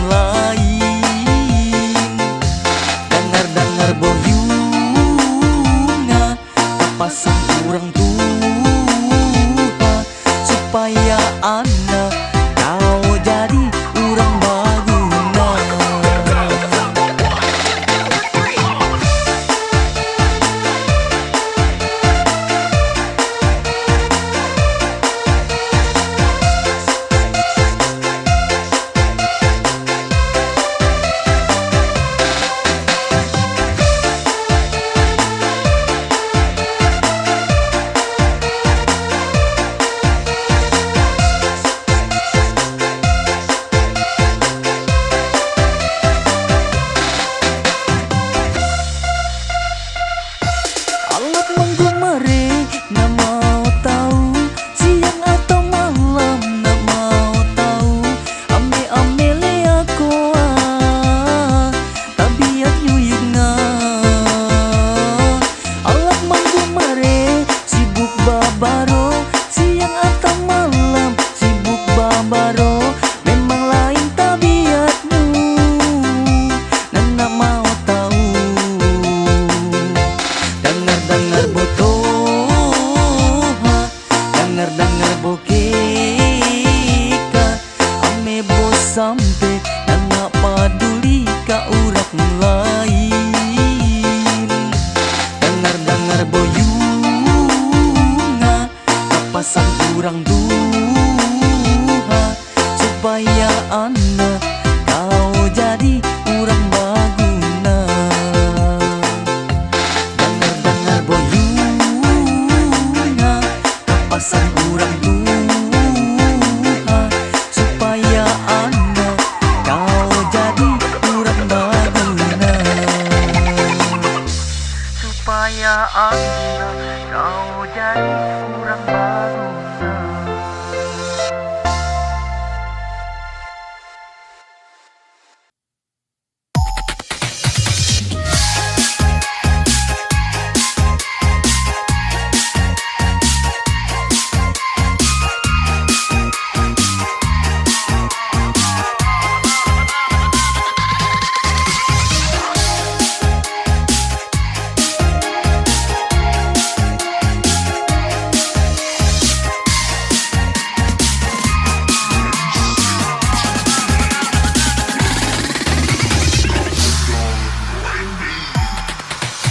lain. Dengar-dengar boyunga pasang kurang tua supaya anak kau jadi orang baguna. Alat menggumare, nggak mau tahu siang atau malam, nggak mau tahu ame-ame aku tabiat yuyunga. Alat menggumare, sibuk babaro siang atau malam, sibuk babaro memang lain tabiatmu, nggak mau tahu. Dengar botoha, dengar bokeka, ame bos sampe nggak peduli ka urat lain. Dengar boyunga pasang kurang duha supaya anak kau jadi orang baguna. Pasang kurang duha supaya anak kau jadi orang baguna. Supaya anak kau jadi orang baguna.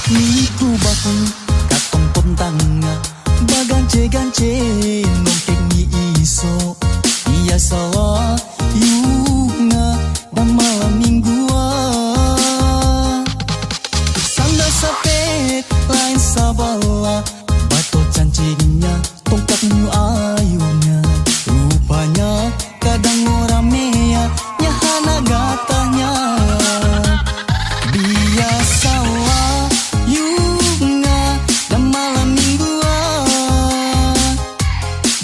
Niku bakung katong pontanga bagance-gance nongkeng ni iso iya salah yunga dan malam mingguan sanda sapet lain sabala bato cancingnya tongkatnya ayunya rupanya kadang orang mea nyahana gatanya biasalah yunga dan malam mingguan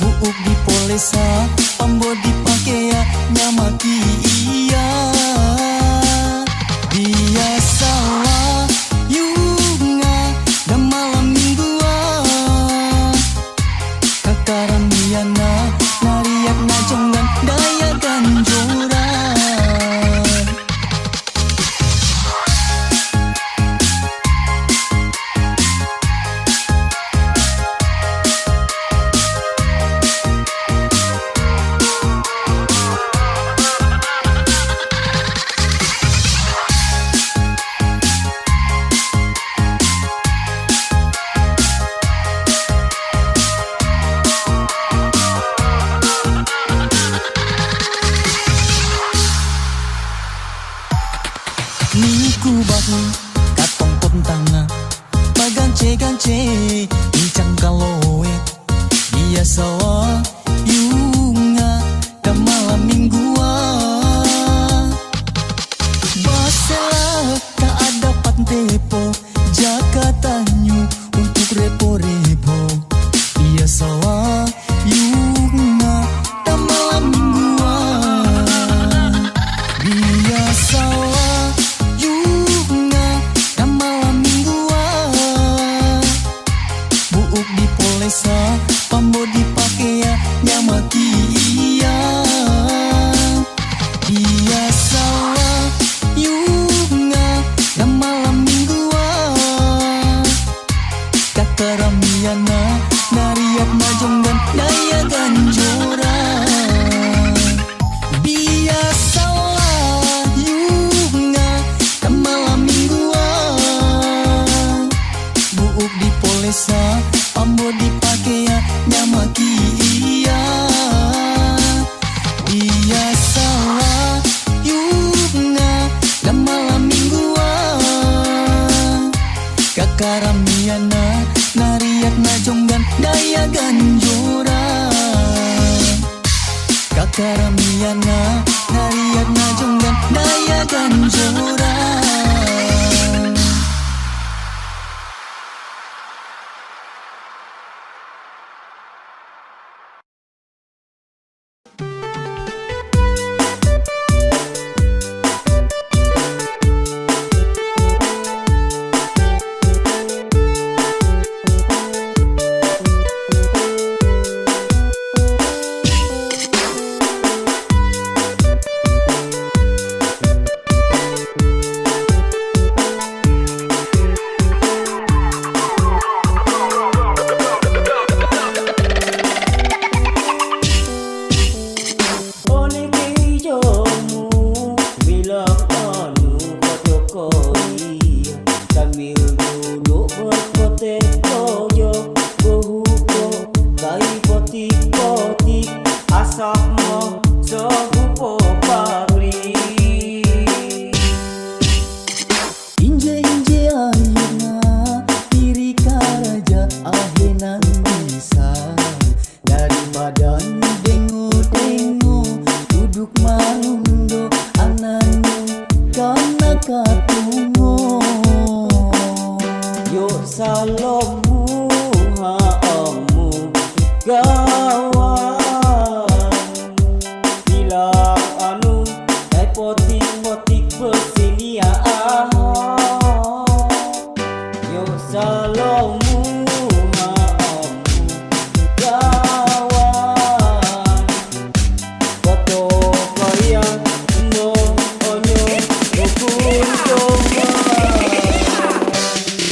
buuk di polesa pambo dipake ya nyamaki iya biasalah yunga dan malam mingguan kakaran diana nariak najongan daya ganjoran. Niku bahu katong pontanga bagance-gance incang kaloe biasa yunga dan malam mingguan basela ka ada pantepo jakatanyu untuk repo-repo biasa yunga dan malam mingguan biasa pambo dipake ya Kakaramiana nariak na jonggan daya ganjura. Kakaramiana nariak na jonggan daya ganjura. Salomu haamu gawan bila anu dai potik-potik persiliaan. Yo salomu haamu gawan foto kaya no onyo rukun coba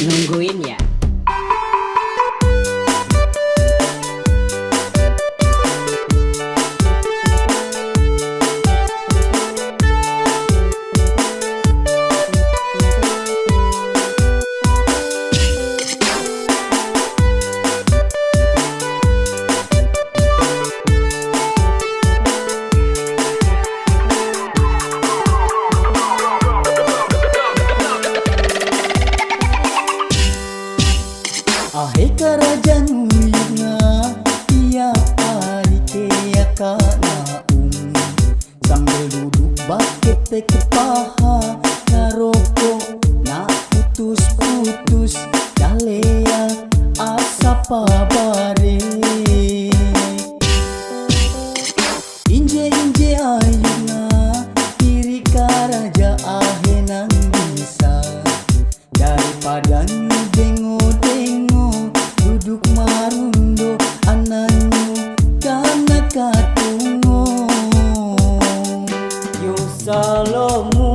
nungguin ya. Ahe kerajaan uyuna tiap hari kaya kana sambil duduk bakit ke paha ngarokok na putus-putus dalea asapa bare inje ayuna diri karaja ahe nang bisa daripada duduk marundo ananyo kana katungo. Yo salomu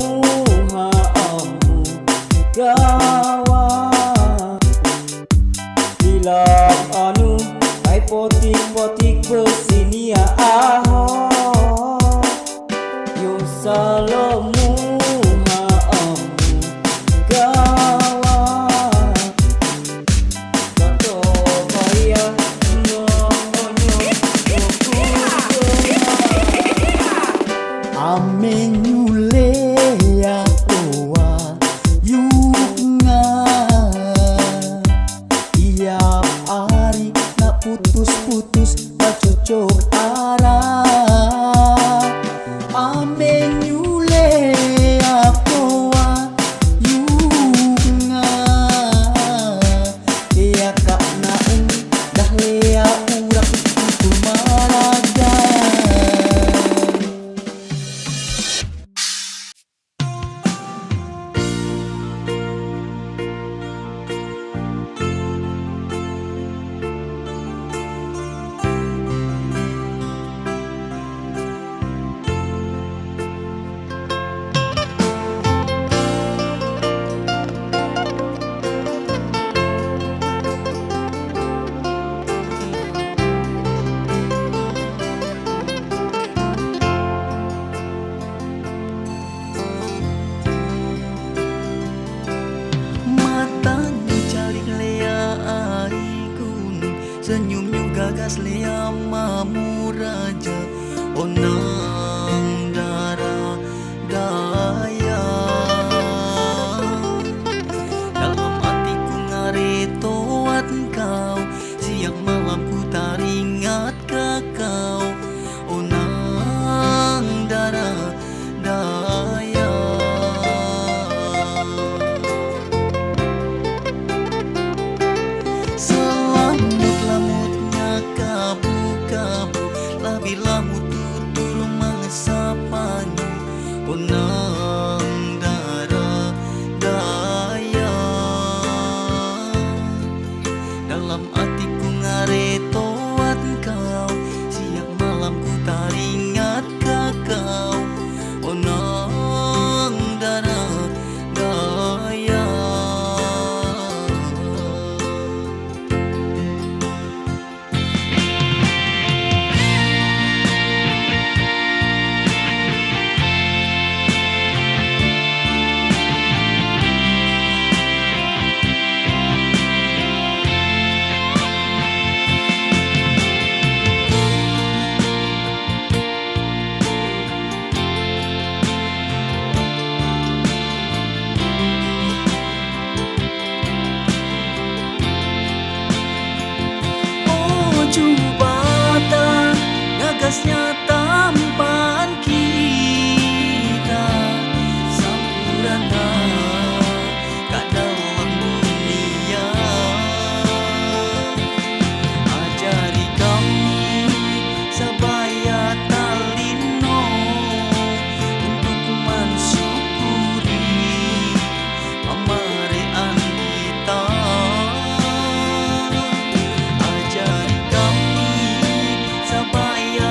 Panasnya tampan kita sempurna kat dalam dunia. Ajari kami supaya talino untuk mensyukuri pemerian kita. Ajari kami supaya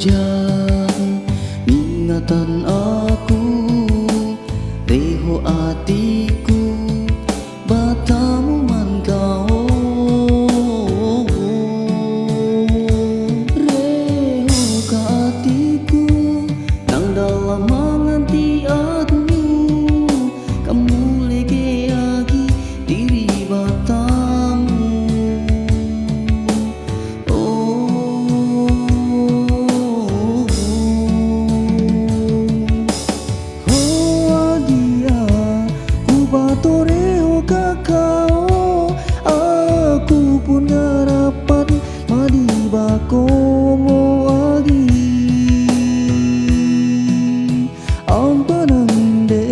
hujan ingatan aku reho atiku batamu mangkao reho ka atiku nang dalam menganti aku kamu lege lagi diri batamu toreo kakao aku pun harapan madiba komo agi ampanande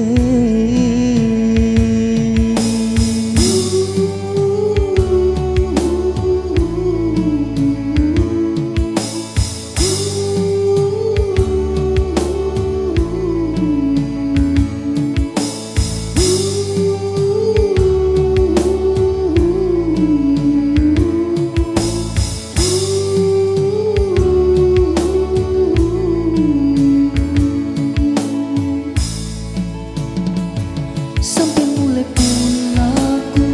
sampai mulai pun aku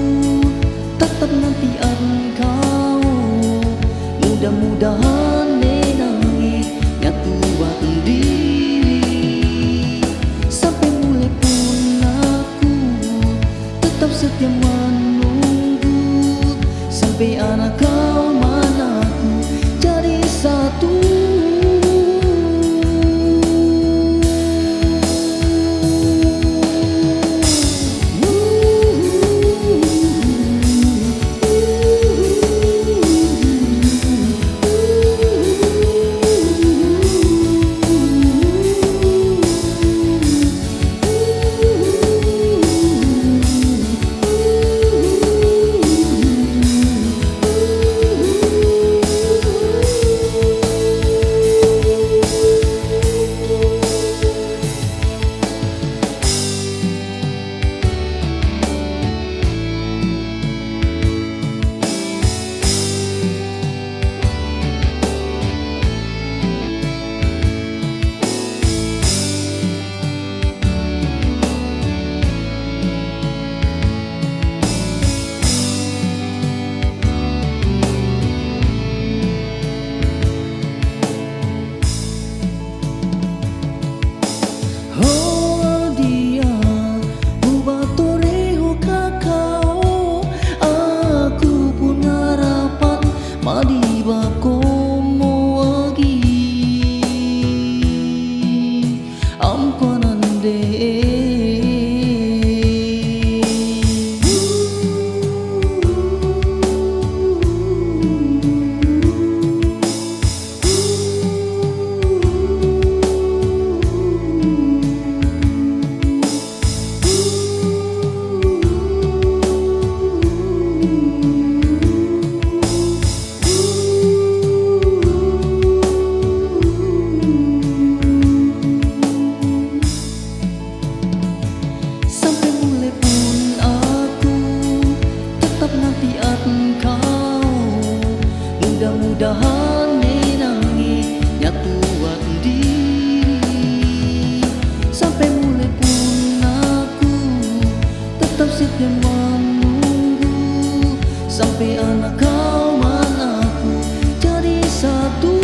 tetap nantian kau mudah-mudahan nenangi nyatu diri sampai mulai pun aku tetap setia menunggu sampai anak kau manaku jadi satu. Madiba komo agi ampanande mudah-mudahan nenangi nyatuan diri sampai mulai pun aku tetap setia menunggu sampai anak kau manaku jadi satu.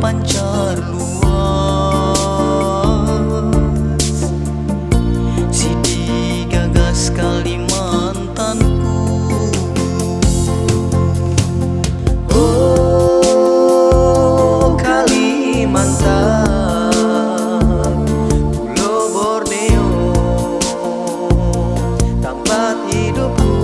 pancar luas. Sidi gagas Kalimantanku. Oh Kalimantan, Pulau Borneo, tempat hidupku.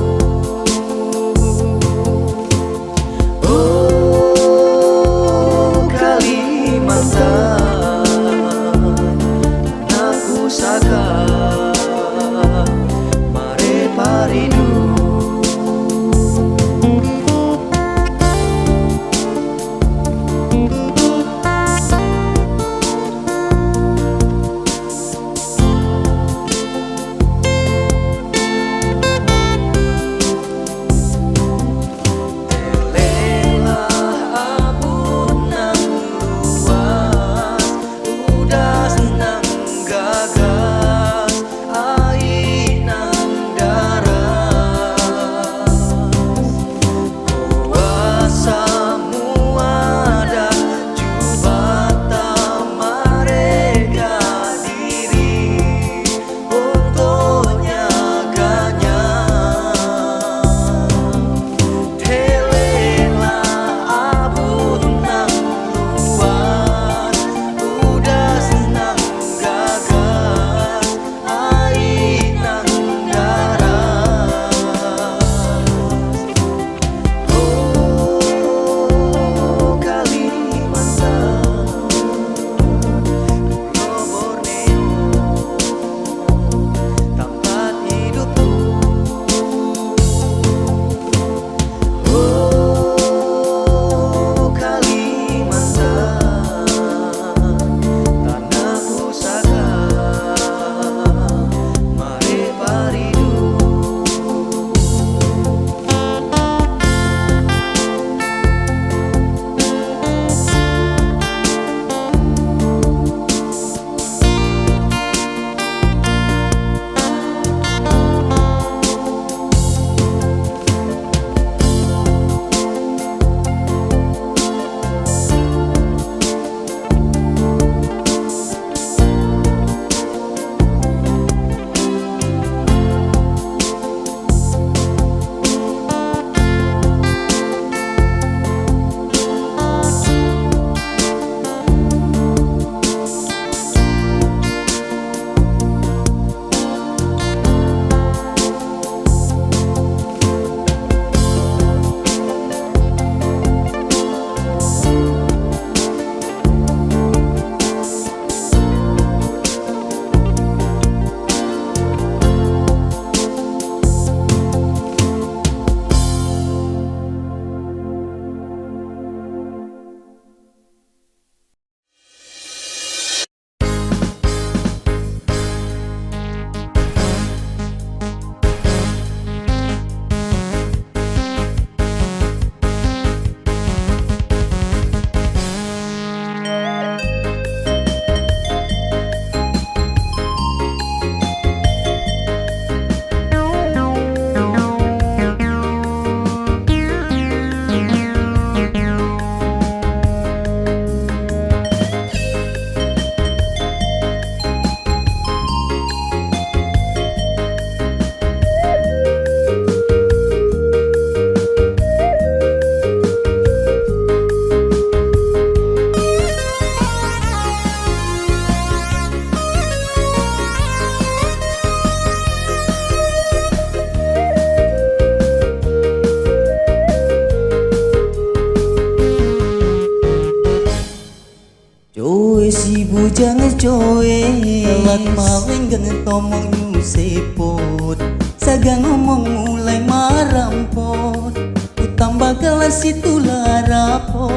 Jangan coe telat maling gangen tomong nyusepot sagang ngomong mulai marampot ku tambah kelas itu larapot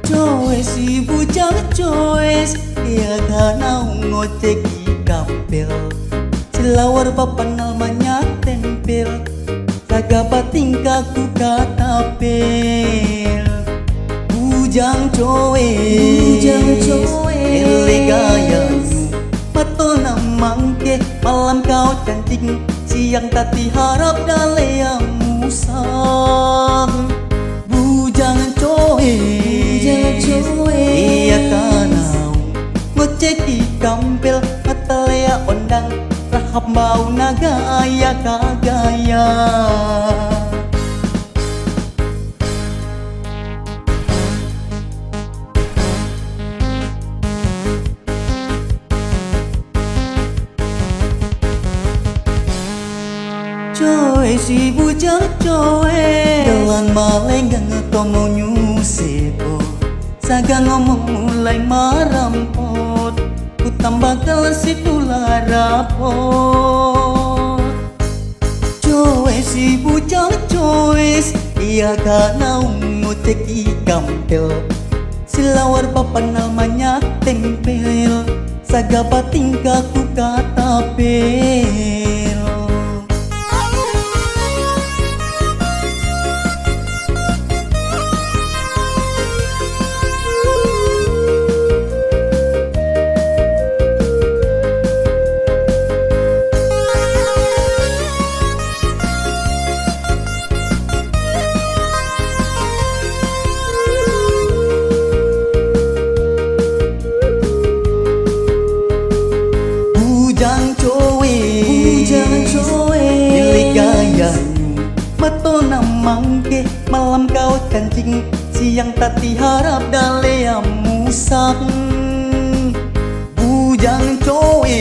coe si bujang coe ya karena ngocek di kampel selawar papanal banyak tempel kagak tingkah ku katapel bujang coe ele gayamu matol na mangke malam kau cantik siang tati harap daleang musang bujang coe lahap bau nagaya kagaya. Coy si bujang coy Dalan malenggang tomo nyusepo Saga ngomong mulai marampot Ku tambah kalan situ larapot. Coy si bujang coy Iya kana ungu ceki kampel Silawar papanal manyak tempel Saga patingka ku katapel. Bujang cowe Pilih gayamu Betul namang ke Malam kau kancing Siang tati harap daleam musak. Bujang cowe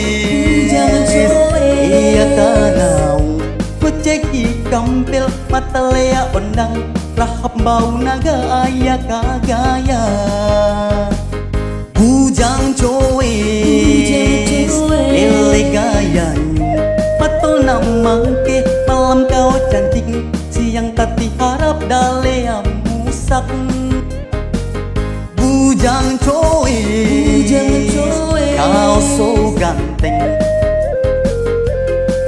Iya kanau Kuceki kampil Mata lea ondang Lahap bau naga ayah kagaya. Bujang cowe Lele gayanyu Patul namang ke Malam kau cantik Siang tati harap daleam musak. Bujang cowe Kau so ganteng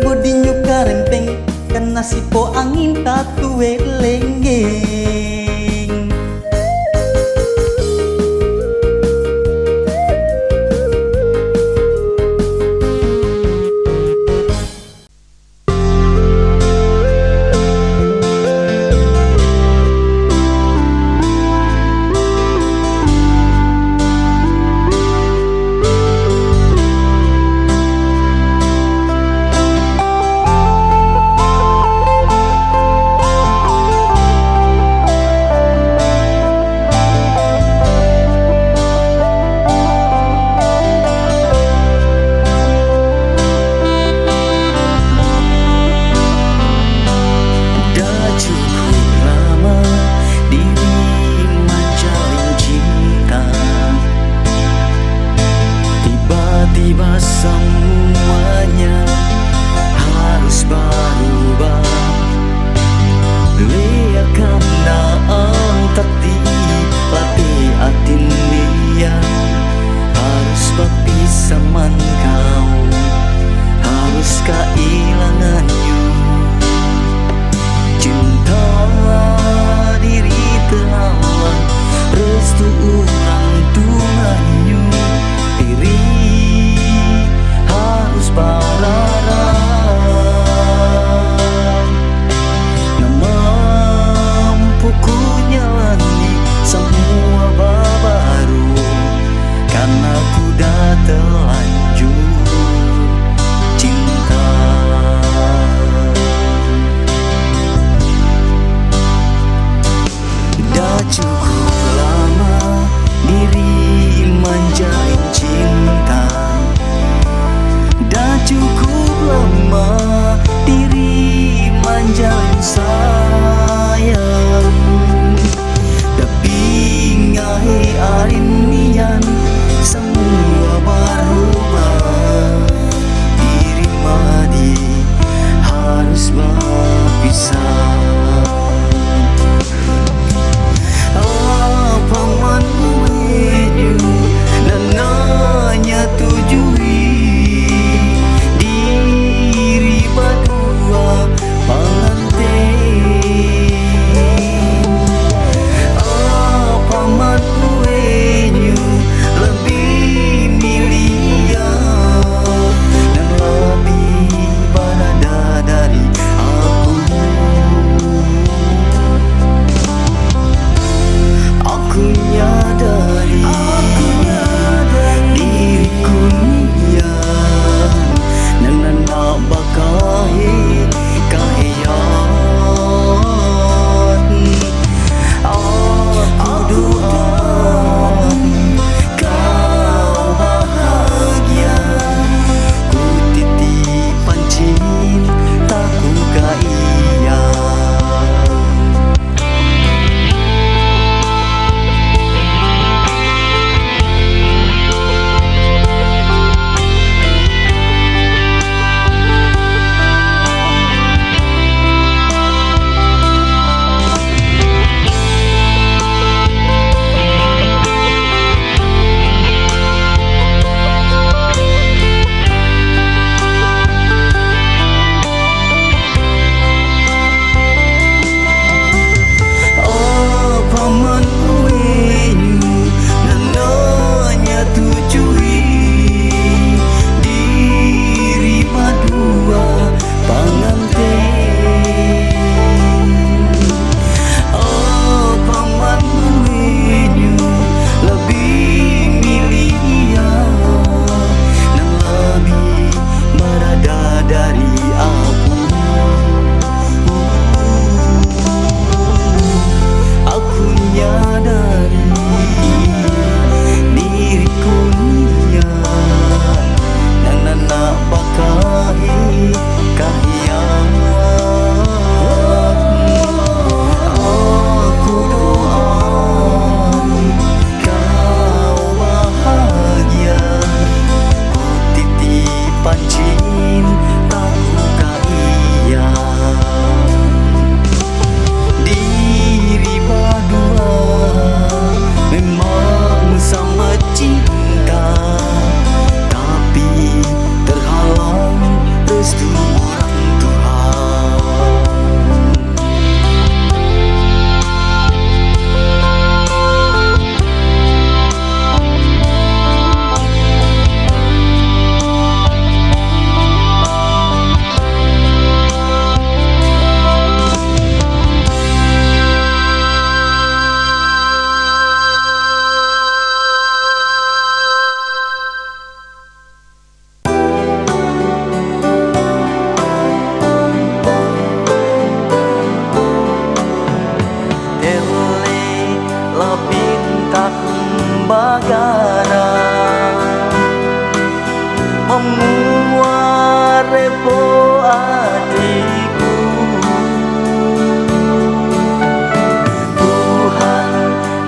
Bodinya karempeng Kena sipo angin tatu lenggeng. Tiba-tiba semuanya harus berubah. Liakan naang tati latih atin dia harus berpisah man kau harus keilangannya. Cinta diri terhalang restu orang tuanya. Diri harus berlarang yang mampu ku jalani semua baru karena ku dah terlanjur cinta. Dah cukup lama diri manjain cinta. Dah cukup lama diri manjain sayang. Tapi ngahi arinian semua berubah. Diri madi harus berpisah. Apa man dan nanya negara memuat repo adikku. Tuhan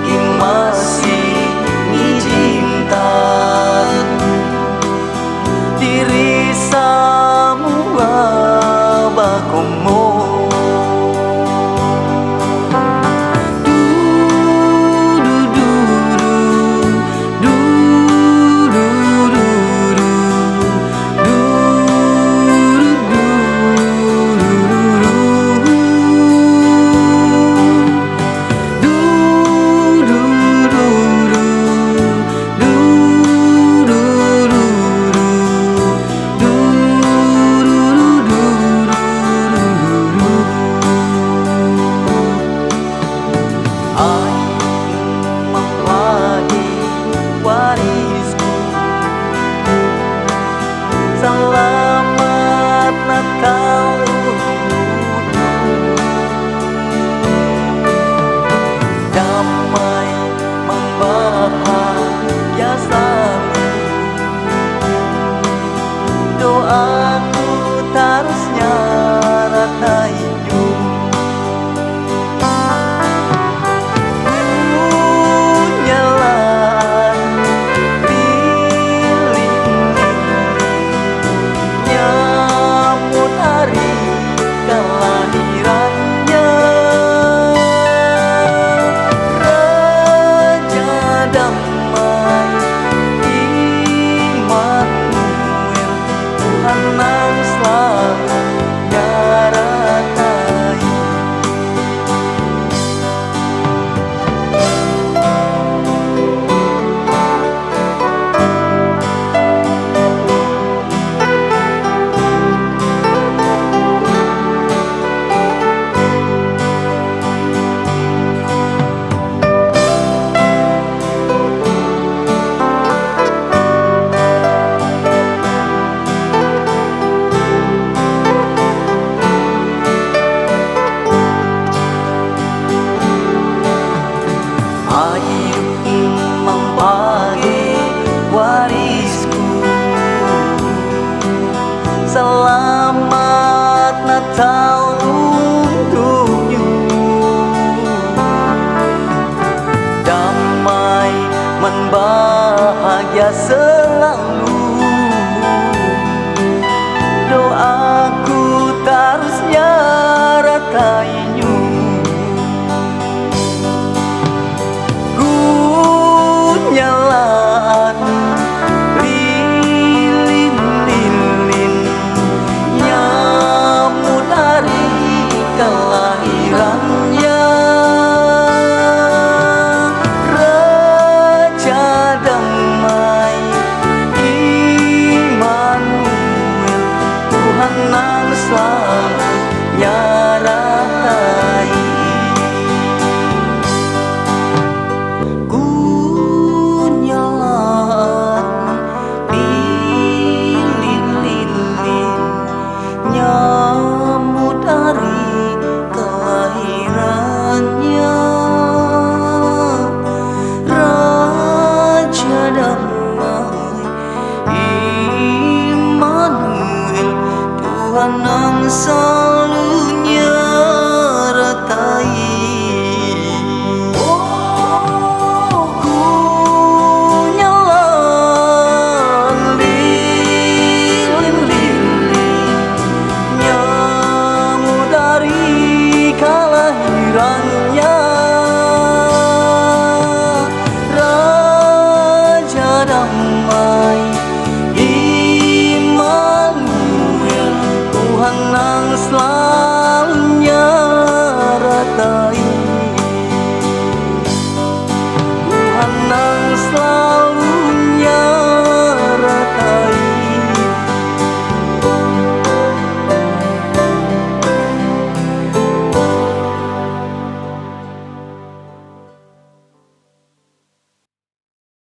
ki masih izinkan diri semua bakomo. Selamat Natal damai membahagia selalu. Doaku terusnya ratai selamat Natal untukmu. Damai membahagia